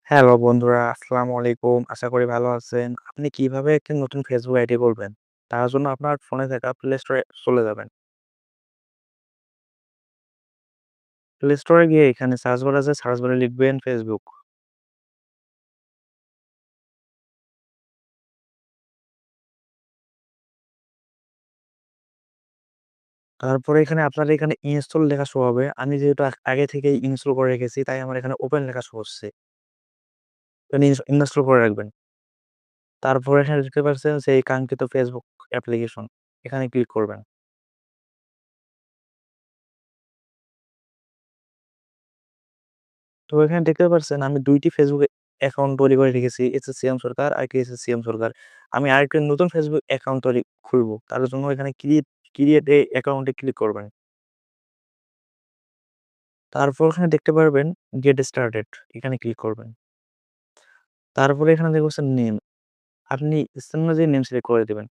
Hello বন্ধুরা, আসসালামু আলাইকুম। আশা করি ভালো আছেন। আপনি কিভাবে একটি নতুন Facebook আইডি করবেন? তার জন্য আপনার ফোনে থাকা প্লে স্টোরে চলে যাবেন। প্লে স্টোরে গিয়ে এখানে সার্চ বার আছে, সার্চ বারে লিখবেন Facebook। তারপরে এখানে আপনার এখানে ইনস্টল লেখা শো হবে। আমি যেহেতু আগে থেকেই ইনস্টল করে রেখেছি, তাই আমার এখানে ওপেন লেখা শো হচ্ছে। এখানে ইনস্টল করে রাখবেন। তারপরে এখানে দেখতে পাচ্ছেন সেই কাঙ্ক্ষিত Facebook অ্যাপ্লিকেশন। এখানে ক্লিক করবেন। তো এখানে দেখতে পাচ্ছেন আমি ২ টি Facebook অ্যাকাউন্ট তৈরি করে রেখেছি। এসএসসিয়াম সরকার, আরেকটি এসএসসিয়াম সরকার। আমি আরেকটা নতুন Facebook অ্যাকাউন্ট খুলবো। তার জন্য এখানে ক্রিয়েট এ অ্যাকাউন্টে ক্লিক করবেন। তারপর এখানে দেখতে পারবেন গেট স্টার্টেড এখানে ক্লিক করবেন। তারপরে এখানে দেখবেন নেম। আপনি ইচ্ছা অনুযায়ী নেম সিলেক্ট করে দিবেন।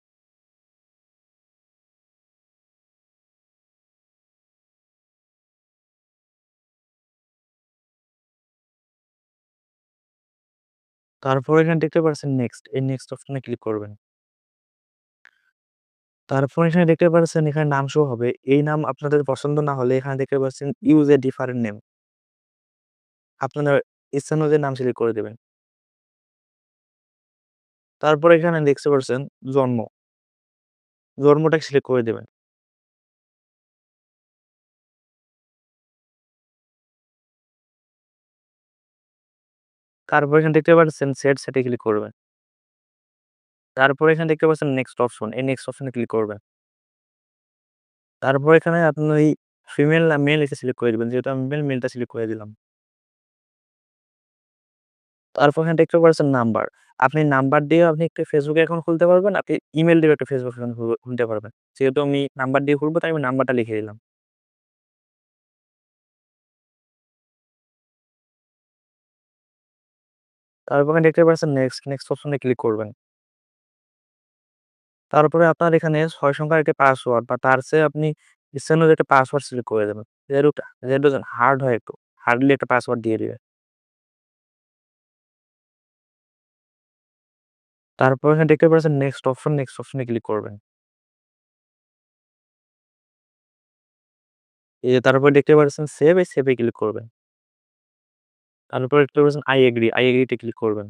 তারপর এখানে দেখতে পাচ্ছেন নেক্সট। এই নেক্সট অপশনে ক্লিক করবেন। তারপর এখানে দেখতে পাচ্ছেন এখানে নাম শো হবে। এই নাম আপনাদের পছন্দ না হলে এখানে দেখতে পাচ্ছেন ইউজ এ ডিফারেন্ট নেম। আপনার ইচ্ছা অনুযায়ী নাম সিলেক্ট করে দিবেন। তারপর এখানে দেখতে পাচ্ছেন জন্ম। জন্মটা সিলেক্ট করে দিবেন। তারপর এখানে দেখতে পাচ্ছেন সেট এ ক্লিক করবেন। তারপর এখানে দেখতে পাচ্ছেন নেক্সট অপশন। এই নেক্সট অপশনে ক্লিক করবেন। তারপর এখানে আপনি ওই ফিমেল না মেল এটা সিলেক্ট করে দিবেন। যেহেতু আমি মেলটা সিলেক্ট করে দিলাম। তারপর এখানে দেখতে পাচ্ছেন নাম্বার। আপনি নাম্বার দিয়েও আপনি একটা Facebook অ্যাকাউন্ট খুলতে পারবেন। আপনি ইমেইল দিয়েও একটা Facebook অ্যাকাউন্ট খুলতে পারবেন। যেহেতু আমি নাম্বার দিয়ে খুলবো তাই আমি নাম্বারটা লিখে দিলাম। তারপর এখানে দেখতে পাচ্ছেন নেক্সট অপশনে ক্লিক করবেন। তারপরে আপনার এখানে ৬ সংখ্যার একটা পাসওয়ার্ড বা তার চেয়ে আপনি ইচ্ছা অনুযায়ী একটা পাসওয়ার্ড সিলেক্ট করে দেবেন। যেহেতু যেহেতু হার্ড হয় একটু, হার্ডলি একটা পাসওয়ার্ড দিয়ে দিবেন। তারপর এখানে দেখতে পাচ্ছেন নেক্সট অপশনে ক্লিক করবেন। এই যে তারপর দেখতে পাচ্ছেন সেভ এ ক্লিক করবেন। তারপর দেখতে পাচ্ছেন আই এগ্রি তে ক্লিক করবেন।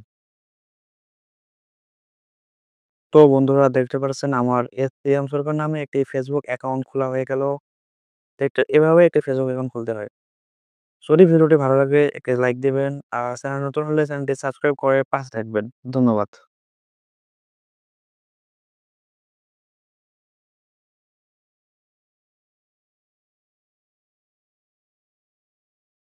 তো বন্ধুরা দেখতে পাচ্ছেন আমার এসটিএম সরকার নামে একটি Facebook অ্যাকাউন্ট খোলা হয়ে গেল। এভাবে একটা Facebook অ্যাকাউন্ট খুলতে হয়। যদি ভিডিওটি ভালো লাগে একটি লাইক দিবেন। আর চ্যানেল নতুন হলে চ্যানেলটি সাবস্ক্রাইব করে পাশে থাকবেন। ধন্যবাদ।